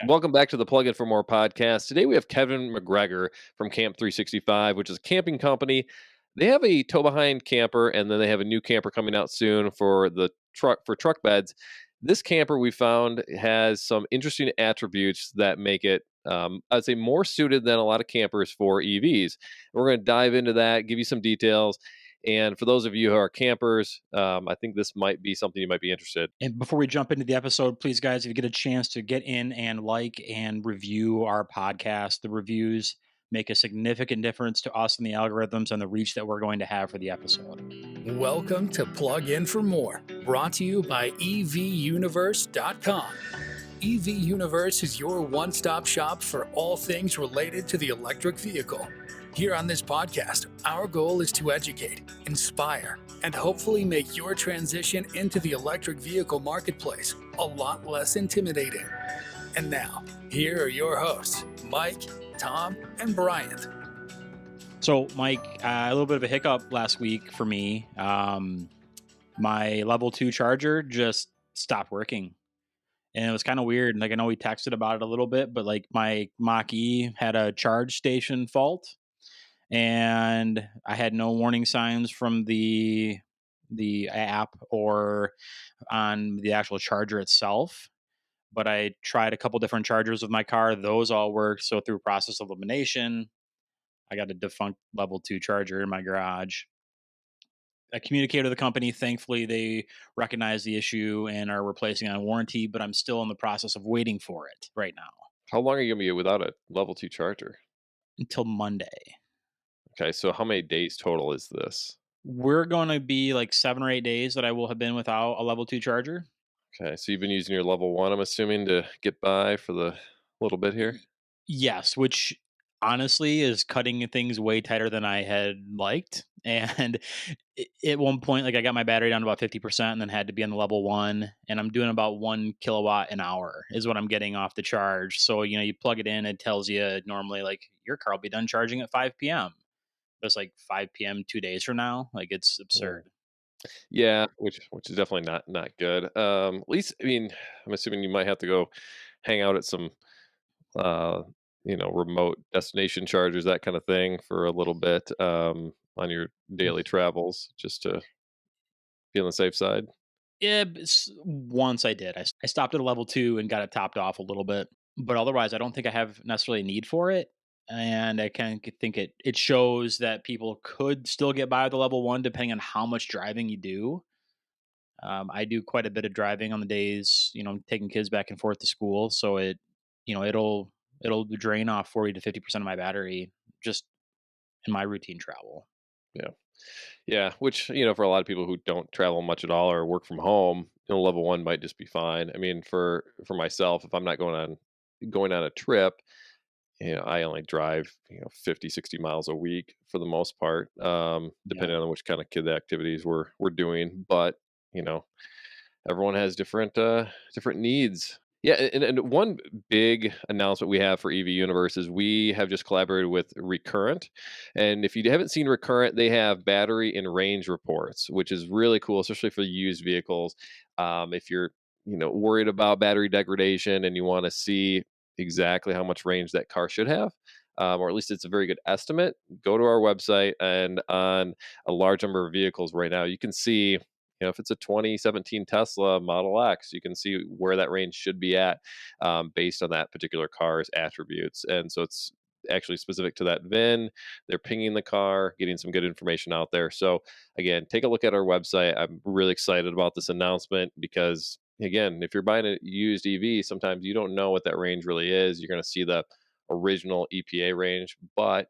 Welcome back to the Plug In for More podcast. Today we have Kevin McGregor from Camp365, which is a camping company. They have a tow behind camper, and then they have a new camper coming out soon for the truck beds. This camper we found has some interesting attributes that make it, I'd say, more suited than a lot of campers for EVs. We're going to dive into that, give you some details. And for those of you who are campers, I think this might be something you might be interested. And before we jump into the episode, please, guys, if you get a chance to get in and like and review our podcast, the reviews make a significant difference to us and the algorithms and the reach that we're going to have for the episode. Welcome to Plug In for More, brought to you by evuniverse.com. EV Universe is your one-stop shop for all things related to the electric vehicle. Here on this podcast, our goal is to educate, inspire, and hopefully make your transition into the electric vehicle marketplace a lot less intimidating. And now, here are your hosts, Mike, Tom, and Bryant. So, Mike, a little bit of a hiccup last week for me. My level 2 charger just stopped working. And it was kind of weird. Like, I know we texted about it a little bit, but like my Mach-E had a charge station fault, and I had no warning signs from the app or on the actual charger itself. But I tried a couple different chargers with my car; those all worked. So through process of elimination, I got a defunct level 2 charger in my garage. I communicated with the company. Thankfully, they recognize the issue and are replacing it on warranty, but I'm still in the process of waiting for it right now How long are you going to be without a level 2 charger? until Monday. Okay, so how many days total is this? We're going to be like 7 or 8 days that I will have been without a level 2 charger. Okay, so you've been using your level 1, I'm assuming, to get by for the little bit here? Yes, which honestly is cutting things way tighter than I had liked. And at one point, like I got my battery down to about 50% and then had to be on the level 1. And I'm doing about 1 kilowatt an hour is what I'm getting off the charge. So, you plug it in, it tells you normally like your car will be done charging at 5 p.m. It's like 5 p.m. 2 days from now. Like it's Mm. absurd. Yeah, which is definitely not good. At least, I mean, I'm assuming you might have to go hang out at some, uh, remote destination chargers, that kind of thing, for a little bit, on your daily travels, just to be on the safe side. Yeah, once I did. I stopped at a level 2 and got it topped off a little bit, but otherwise, I don't think I have necessarily a need for it, and I kind of think it shows that people could still get by with the level 1 depending on how much driving you do. I do quite a bit of driving on the days, taking kids back and forth to school, so it'll drain off 40 to 50% of my battery just in my routine travel. Yeah. Yeah, which, for a lot of people who don't travel much at all or work from home, level 1 might just be fine. I mean, for myself, if I'm not going on a trip, I only drive, 50, 60 miles a week for the most part, Yeah. depending on which kind of kid activities we're doing. But, you know, everyone has different needs. Yeah, and one big announcement we have for EV Universe is we have just collaborated with Recurrent, and if you haven't seen Recurrent, they have battery and range reports, which is really cool, especially for used vehicles. If you're worried about battery degradation and you want to see exactly how much range that car should have, or at least it's a very good estimate, go to our website, and on a large number of vehicles right now, you can see, if it's a 2017 Tesla Model X, you can see where that range should be at, based on that particular car's attributes. And so it's actually specific to that VIN. They're pinging the car, getting some good information out there. So again, take a look at our website. I'm really excited about this announcement because, again, if you're buying a used EV, sometimes you don't know what that range really is. You're going to see the original EPA range, but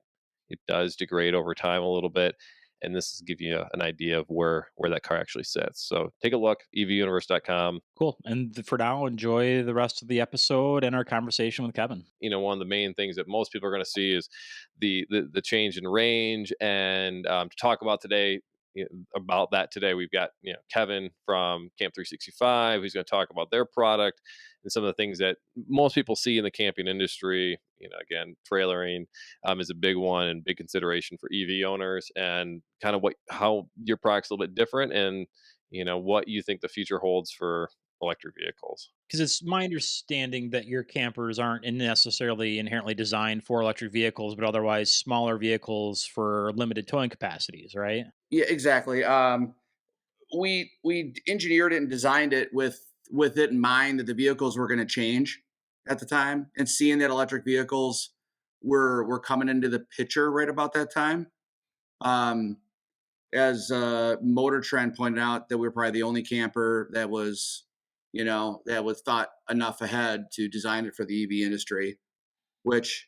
it does degrade over time a little bit, and this is give you an idea of where that car actually sits. So take a look, evuniverse.com. Cool. And for now, enjoy the rest of the episode and our conversation with Kevin. One of the main things that most people are going to see is the change in range. And to talk about today, about that today, we've got Kevin from Camp365, who's going to talk about their product and some of the things that most people see in the camping industry. Again, trailering is a big one and big consideration for EV owners, and kind of how your product's a little bit different, and what you think the future holds for electric vehicles. Because it's my understanding that your campers aren't necessarily inherently designed for electric vehicles, but otherwise smaller vehicles for limited towing capacities, right? Yeah, exactly. We engineered it and designed it with it in mind that the vehicles were going to change at the time, and seeing that electric vehicles were coming into the picture right about that time. Um, as Motor Trend pointed out, that we were probably the only camper that was, that was thought enough ahead to design it for the EV industry. Which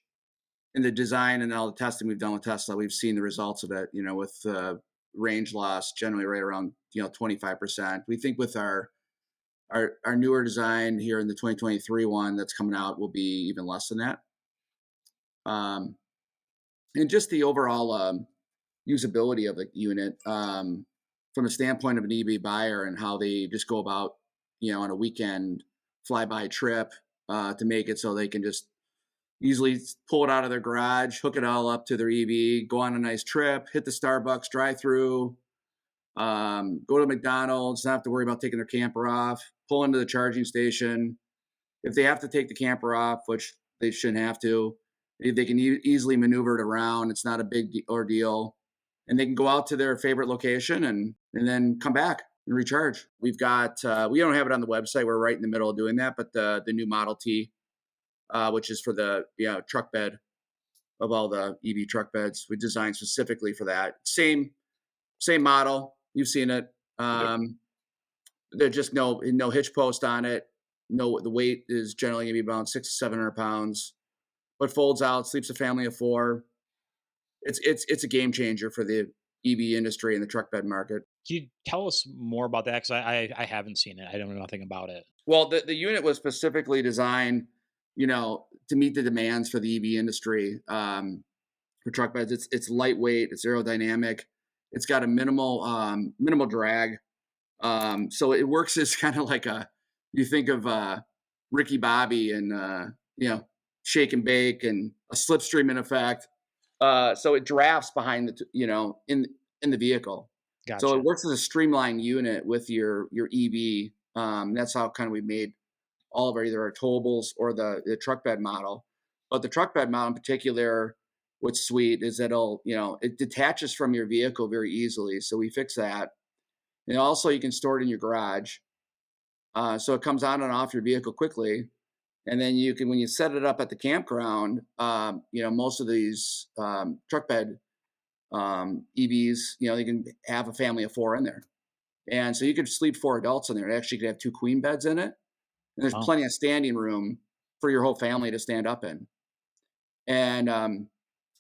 in the design and all the testing we've done with Tesla, we've seen the results of it. With range loss generally right around 25%. We think with our newer design here in the 2023 one that's coming out will be even less than that. And just the overall usability of the unit from a standpoint of an EV buyer and how they just go about, on a weekend flyby trip to make it so they can just easily pull it out of their garage, hook it all up to their EV, go on a nice trip, hit the Starbucks drive-through, go to McDonald's, not have to worry about taking their camper off, pull into the charging station. If they have to take the camper off, which they shouldn't have to, they can easily maneuver it around. It's not a big ordeal. And they can go out to their favorite location and then come back and recharge. We've got, we don't have it on the website. We're right in the middle of doing that, but the new Model T, which is for the truck bed of all the EV truck beds, we designed specifically for that. Same model. You've seen it. Yep. There's just no hitch post on it. No, the weight is generally going to be about 600 to 700 pounds, but folds out, sleeps a family of 4. It's a game changer for the EV industry and the truck bed market. Can you tell us more about that? Because I haven't seen it. I don't know nothing about it. Well, the unit was specifically designed, to meet the demands for the EV industry for truck beds. It's lightweight, it's aerodynamic, it's got a minimal drag. So it works as kind of like you think of Ricky Bobby and shake and bake and a slipstream in effect. So it drafts behind in the vehicle. Gotcha. So it works as a streamlined unit with your EV. That's how kind of we made all of either our towables or the truck bed model. But the truck bed model in particular, what's sweet is that it detaches from your vehicle very easily. So we fix that. And also you can store it in your garage. So it comes on and off your vehicle quickly. And then you can, when you set it up at the campground, most of these truck bed EVs, they can have a family of 4 in there. And so you could sleep 4 adults in there. It actually could have 2 queen beds in it. And there's plenty of standing room for your whole family to stand up in. And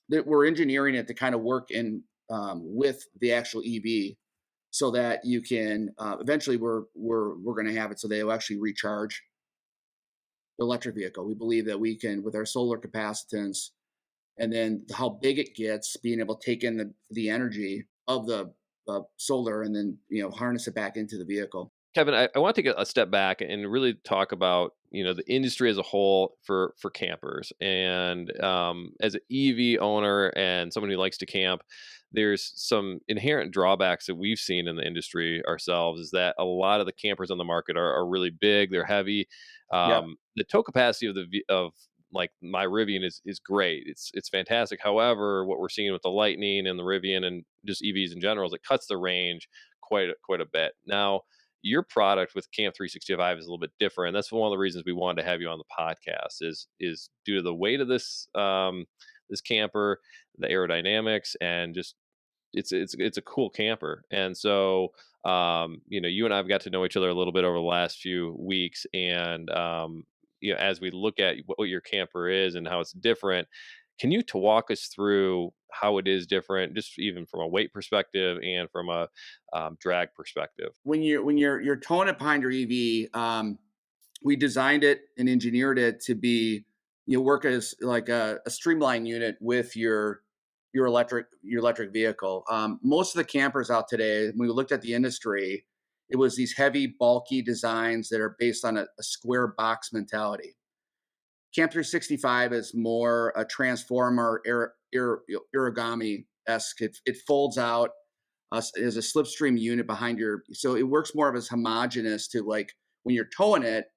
we're engineering it to kind of work in with the actual EV so that you can eventually we're going to have it so they will actually recharge the electric vehicle. We believe that we can, with our solar capacitance and then how big it gets, being able to take in the energy of the solar and then harness it back into the vehicle. Kevin, I want to take a step back and really talk about the industry as a whole for campers. And as an EV owner and someone who likes to camp, there's some inherent drawbacks that we've seen in the industry ourselves. Is that a lot of the campers on the market are really big, they're heavy. Yep. The tow capacity of like my Rivian is great. It's fantastic. However, what we're seeing with the Lightning and the Rivian and just EVs in general is it cuts the range quite a bit. Now, your product with Camp365 is a little bit different. That's one of the reasons we wanted to have you on the podcast is due to the weight of this this camper, the aerodynamics, and just it's a cool camper. And so you and I've got to know each other a little bit over the last few weeks, and as we look at what your camper is and how it's different, can you to walk us through how it is different, just even from a weight perspective and from a drag perspective? When you're towing it behind your EV, we designed it and engineered it to be work as like a streamlined unit with your electric vehicle. Most of the campers out today, when we looked at the industry, it was these heavy, bulky designs that are based on a square box mentality. Camp365 is more a transformer origami-esque. It folds out as a slipstream unit behind so it works more of as homogenous to like when you're towing it,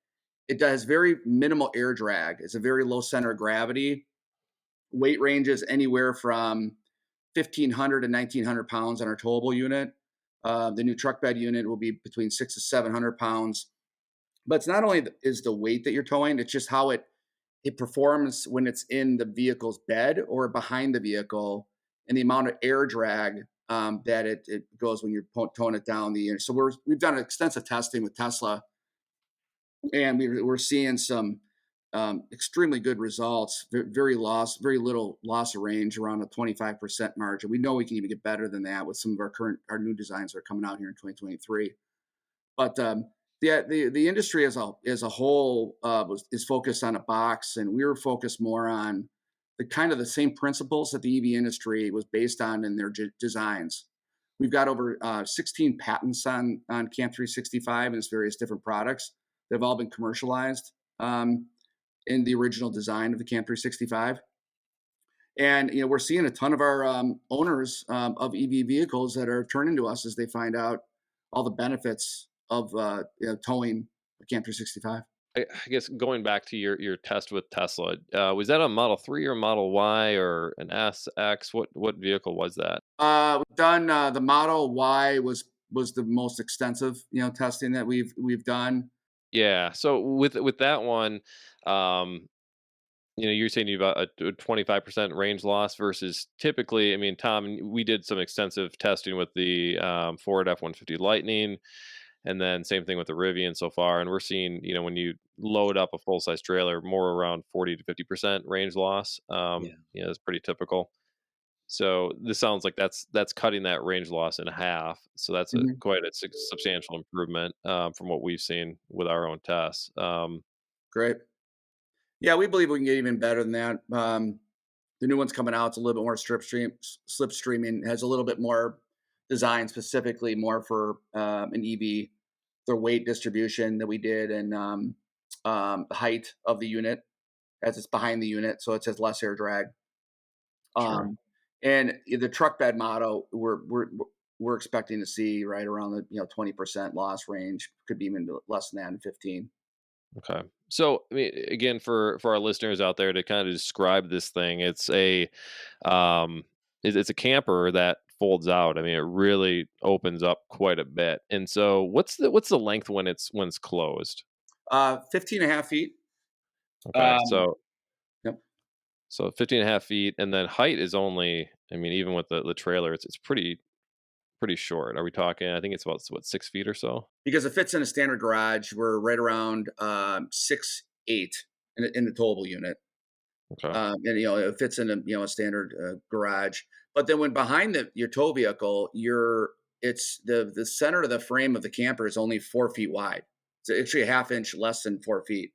it does very minimal air drag. It's a very low center of gravity. Weight ranges anywhere from 1,500 to 1,900 pounds on our towable unit. The new truck bed unit will be between 600 to 700 pounds. But it's not only is the weight that you're towing, it's just how it performs when it's in the vehicle's bed or behind the vehicle, and the amount of air drag that it goes when you're towing it down the. So we've done extensive testing with Tesla, and we're seeing some extremely good results. Very little loss of range, around a 25% margin. We know we can even get better than that with some of our new designs that are coming out here in 2023. But the industry as a whole is focused on a box, and we were focused more on the kind of the same principles that the EV industry was based on in their designs. We've got over 16 patents on Camp365 and its various different products that have all been commercialized in the original design of the Camp365. And we're seeing a ton of our owners of EV vehicles that are turning to us as they find out all the benefits of towing a Camp365. I guess going back to your test with Tesla, was that a Model 3 or Model Y or an S, X? What vehicle was that? We've done the Model Y was the most extensive testing that we've done. Yeah. So with that one, um, you're saying you've got a 25% range loss versus typically. I mean, Tom, we did some extensive testing with the Ford F-150 Lightning, and then same thing with the Rivian so far. And we're seeing, when you load up a full size trailer, more around 40 to 50% range loss. Yeah. It's pretty typical. So this sounds like that's cutting that range loss in half. So that's Mhm. quite a substantial improvement from what we've seen with our own tests. Great. Yeah, we believe we can get even better than that. The new one's coming out. It's a little bit more slipstreaming. Has a little bit more design specifically more for an EV. The weight distribution that we did, and the height of the unit as it's behind the unit, so it has less air drag. Sure. Um, and the truck bed model, we're expecting to see right around the 20% loss range. Could be even less than that, in 15. Okay. So, I mean, again, for our listeners out there to kind of describe this thing, um, it's a camper that folds out. I mean, it really opens up quite a bit. And so, what's the length when it's closed? 15 and a half feet. Okay, Um, so yep. 15 and a half feet, and then height is only. I mean, even with the trailer, it's pretty short. Are we talking? I think it's about what, 6 feet or so. Because it fits in a standard garage, we're right around 6'8" in the towable unit. Okay. And it fits in a standard garage. But then when behind your tow vehicle, it's the center of the frame of the camper is only 4 feet wide. It's actually a half inch less than 4 feet.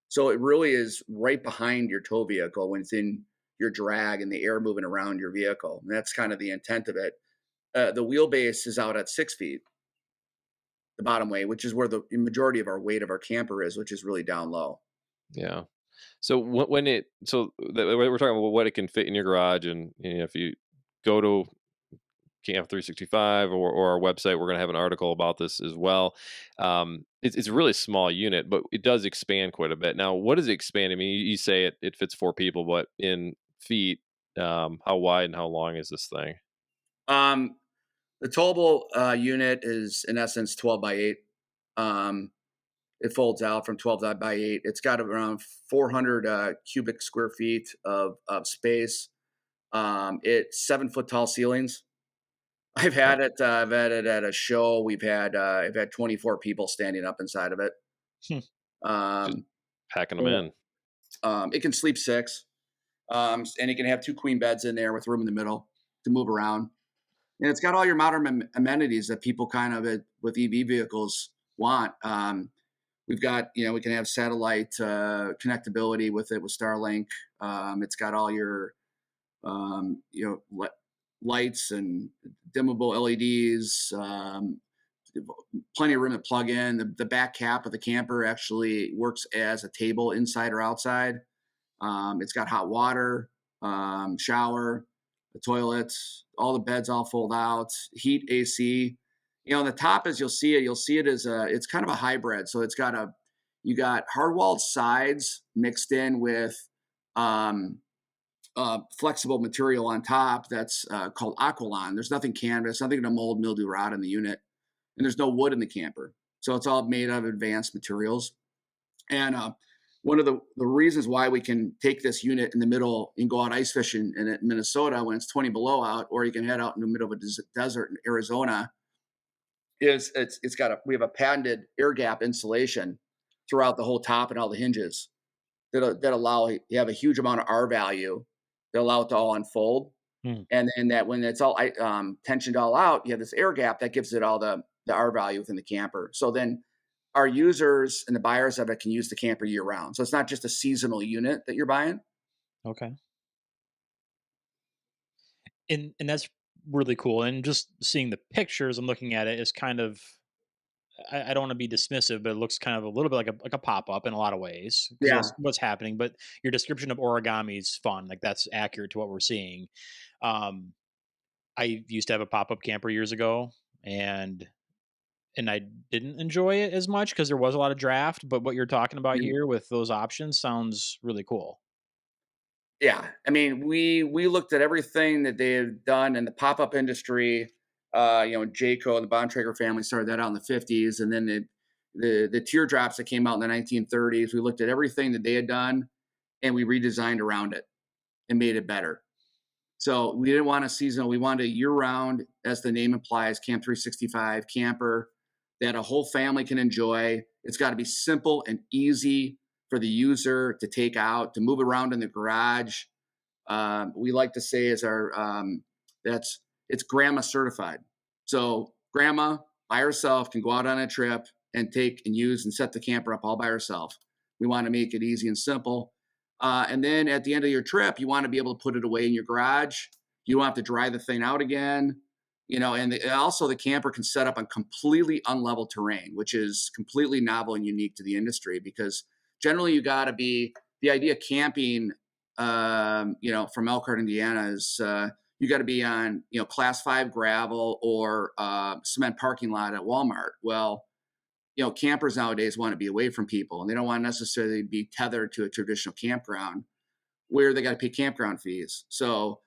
So it really is right behind your tow vehicle within your drag and the air moving around your vehicle. And that's kind of the intent of it. The wheelbase is out at 6 feet, the bottom weight, which is where the majority of our weight of our camper is, which is really down low. Yeah. So we're talking about what it can fit in your garage, and if you go to Camp365 or our website, we're going to have an article about this as well. It's a really small unit, but it does expand quite a bit. Now, what does it expand? I mean, you say it fits 4 people, but in feet, how wide and how long is this thing? Um, the towable unit is in essence 12 by 8. Um, it folds out from 12 by 8. It's got around 400 cubic square feet of space. It's 7 foot tall ceilings. I've Okay. had it. I've had it at a show. I've had 24 people standing up inside of it. Hmm. Just Um, packing them yeah. in. It can sleep 6, and it can have 2 queen beds in there with room in the middle to move around. And it's got all your modern amenities that people kind of with EV vehicles want. We've got, we can have satellite connectability with it with Starlink. It's got all your, lights and dimmable LEDs. Plenty of room to plug in. The back cap of the camper actually works as a table inside or outside. It's got hot water, shower, the toilets, all the beds all fold out, heat, AC, On the top, as you'll see it as it's kind of a hybrid. So you got hard walled sides mixed in with um, flexible material on top that's called Aqualon. There's nothing canvas, nothing to mold, mildew, rot in the unit, and there's no wood in the camper. So it's all made out of advanced materials. And one of the reasons why we can take this unit in the middle and go out ice fishing in Minnesota when it's 20 below out, or you can head out in the middle of a desert in Arizona, is we have a patented air gap insulation throughout the whole top and all the hinges that allow you have a huge amount of R value that allow it to all unfold. Hmm. And then that when it's all tensioned all out, you have this air gap that gives it all the R value within the camper. So then our users and the buyers of it can use the camper year round. So it's not just a seasonal unit that you're buying. Okay. And that's really cool. And just seeing the pictures, I'm looking at it is kind of, I don't want to be dismissive, but it looks kind of a little bit like a pop up in a lot of ways because Yeah. what's happening. But your description of origami is fun. Like that's accurate to what we're seeing. Um, I used to have a pop up camper years ago, and I didn't enjoy it as much because there was a lot of draft. But what you're talking about here with those options sounds really cool. Yeah, I mean, we looked at everything that they have done in the pop-up industry. Jayco, the Bontrager family started that out in the 50s, and then the teardrops that came out in the 1930s. We looked at everything that they had done, and we redesigned around it and made it better. So we didn't want a seasonal. We wanted a year-round, as the name implies, Camp 365 camper that a whole family can enjoy. It's got to be simple and easy for the user to take out, to move around in the garage. We like to say is it's grandma certified. So grandma by herself can go out on a trip and take and use and set the camper up all by herself. We want to make it easy and simple. And then at the end of your trip, you want to be able to put it away in your garage. You don't have to dry the thing out again. And also the camper can set up on completely unlevel terrain, which is completely novel and unique to the industry because generally you got to be, the idea of camping, from Elkhart, Indiana is you got to be on, class 5 gravel or cement parking lot at Walmart. Well, campers nowadays want to be away from people and they don't want to necessarily be tethered to a traditional campground where they got to pay campground fees. So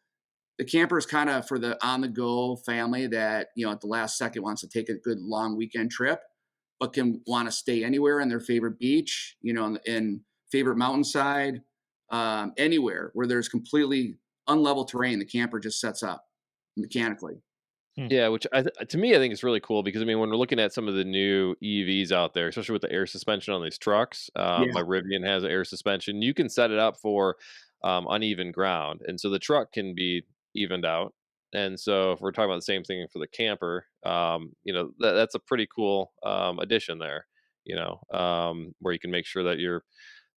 the camper is kind of for the on-the-go family that, at the last second wants to take a good long weekend trip, but can want to stay anywhere in their favorite beach, in favorite mountainside, anywhere where there's completely unlevel terrain. The camper just sets up mechanically. Yeah, which to me, I think is really cool because when we're looking at some of the new EVs out there, especially with the air suspension on these trucks, my Rivian has air suspension. You can set it up for uneven ground, and so the truck can be evened out. And so if we're talking about the same thing for the camper, that's a pretty cool addition there. Where you can make sure that you're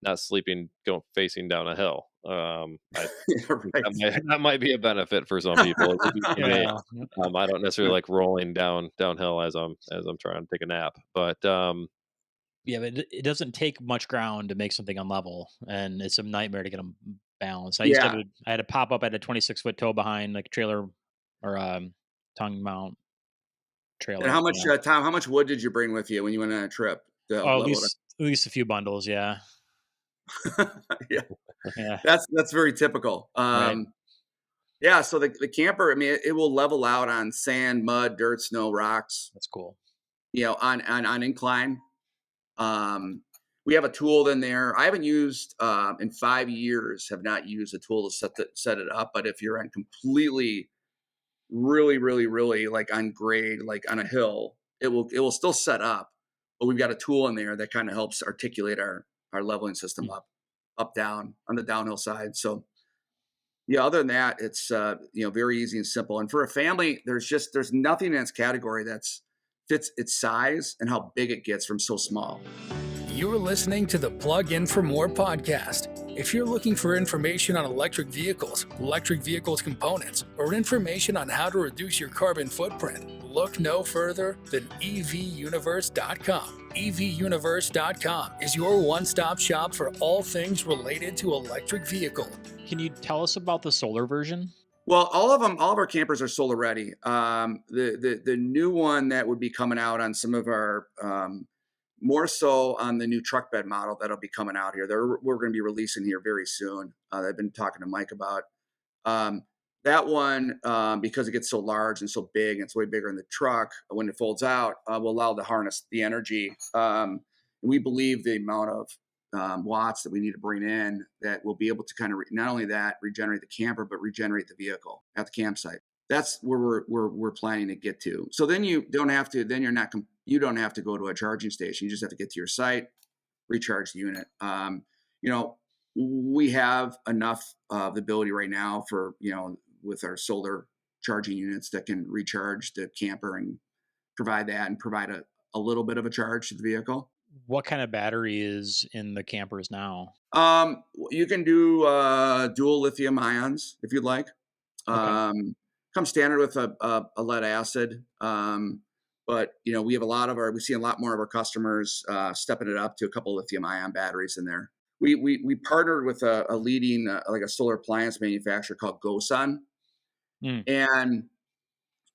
not sleeping facing down a hill. I Right. that might be a benefit for some people. It would be for me. I don't necessarily like rolling downhill as I'm trying to take a nap, but Yeah, but it doesn't take much ground to make something unlevel, and it's a nightmare to get them balanced. I had a pop up at a 26-foot tow behind like a trailer or tongue mount And trailer. how much, Tom, how much wood did you bring with you when you went on a trip to help Oh, level it? at least a few bundles. Yeah, Yeah, yeah, that's very typical. right. Yeah, so the camper, it will level out on sand, mud, dirt, snow, rocks, That's cool. on incline. We have a tool in there. I haven't used in 5 years, have not used a tool to set it up. But if you're on completely, really, really, really like on grade, like on a hill, it will still set up. But we've got a tool in there that kind of helps articulate our leveling system up, down on the downhill side. So yeah, other than that, it's very easy and simple. And for a family, there's nothing in its category that's fits its size and how big it gets from so small. You're listening to the Plug In for More podcast. If you're looking for information on electric vehicles components, or information on how to reduce your carbon footprint, look no further than evuniverse.com. evuniverse.com is your one-stop shop for all things related to electric vehicle. Can you tell us about the solar version? Well, all of our campers are solar ready. The new one that would be coming out on some of our more so on the new truck bed model that'll be coming out here. We're going to be releasing here very soon. I've been talking to Mike about um, that one because it gets so large and so big, and it's way bigger in the truck. When it folds out, will allow to harness the energy. We believe the amount of watts that we need to bring in that will be able to kind of not only that regenerate the camper but regenerate the vehicle at the campsite. That's where we're planning to get to. So then you don't have to. Then you don't have to go to a charging station. You just have to get to your site, recharge the unit. You know, we have enough of the ability right now for with our solar charging units that can recharge the camper and provide that and provide a little bit of a charge to the vehicle. What kind of battery is in the campers now? You can do dual lithium ions if you'd like. Okay. Comes standard with a lead acid. But we see a lot more of our customers stepping it up to a couple of lithium ion batteries in there. We partnered with a leading like a solar appliance manufacturer called GoSun, Mm. and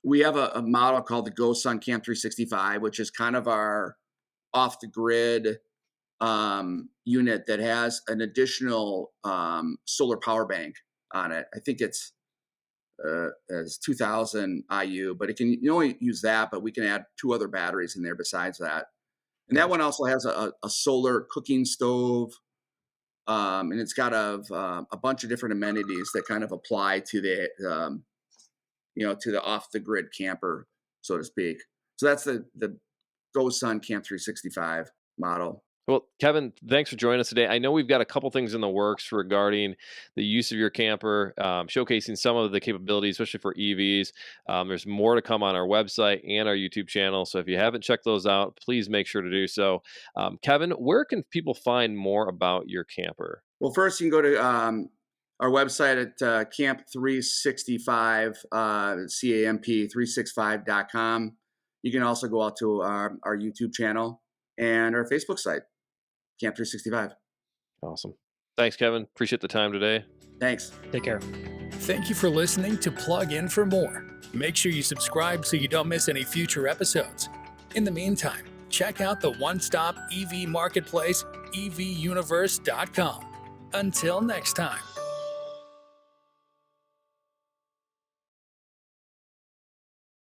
we have a model called the GoSun Camp365, which is kind of our off the grid unit that has an additional solar power bank on it. I think it's as 2000 IU, but you only use that, but we can add 2 other batteries in there besides that. And that Gotcha. one also has a solar cooking stove, and it's got a bunch of different amenities that kind of apply to to the off the grid camper, so to speak. So that's the GoSun Camp 365 model. Well, Kevin, thanks for joining us today. I know we've got a couple things in the works regarding the use of your camper, showcasing some of the capabilities, especially for EVs. There's more to come on our website and our YouTube channel. So if you haven't checked those out, please make sure to do so. Kevin, where can people find more about your camper? Well, first you can go to our website at Camp365, CAMP365.com. You can also go out to our YouTube channel and our Facebook site, Camp365. Awesome. Thanks, Kevin. Appreciate the time today. Thanks. Take care. Thank you for listening to Plug In for More. Make sure you subscribe so you don't miss any future episodes. In the meantime, check out the one-stop EV marketplace, evuniverse.com. Until next time.